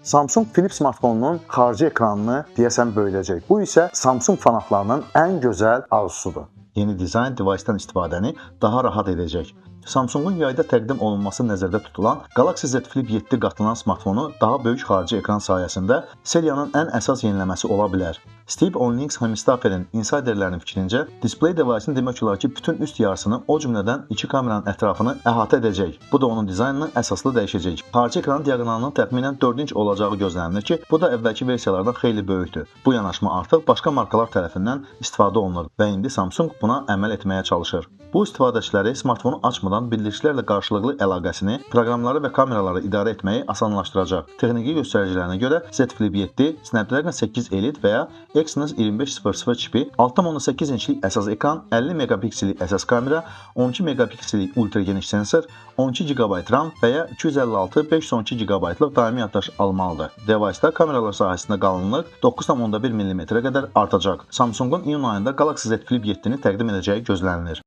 Samsung Flip smartfonunun xarici ekranını deyəsən böyüdəcək. Bu isə Samsung fanatlarının ən gözəl arzusudur. Yeni dizayn device'dan istifadəni daha rahat edəcək. Samsungun yayda təqdim olunması nəzərdə tutulan Galaxy Z Flip 7 qatlanan smartfonu daha böyük xarici ekran sayəsində seriyanın ən əsas yeniləməsi ola bilər. Steve Onlings Hemistafer'in insiderlərin fikrincə, display device'ın demək olar ki, bütün üst yarısını, o cümlədən iki kameranın ətrafını əhatə edəcək. Bu da onun dizaynını əsaslı dəyişəcək. Xarici ekranın diaqonalının təxminən 4 inç olacağı gözlənilir ki, bu da əvvəlki versiyalardan xeyli böyükdür. Bu yanaşma artıq başqa markalar tərəfindən istifadə olunur və indi Samsung buna əməl etməyə çalışır. Bu istifadəçiləri smartfonu açmadan bildiricilərlə qarşılıqlı əlaqəsini, proqramları və kameraları idarə etməyi asanlaşdıracaq. Texniki göstəricilərinə görə Z Flip 7 Snapdragon 8 Elite və ya Exynos 2500 çipi, 6.8 inçlik əsas ekran, 50 megapiksellik əsas kamera, 12 megapiksellik ultra geniş sensor, 12 GB RAM və ya 256-512 GB-lıq daimi yaddaş almalıdır. Device-da kameralar sahəsində qalınlıq 9.1 mm-ə qədər artacaq. Samsungun iyun ayında Galaxy Z Flip 7-ni təqdim edəcəyi gözlənilir.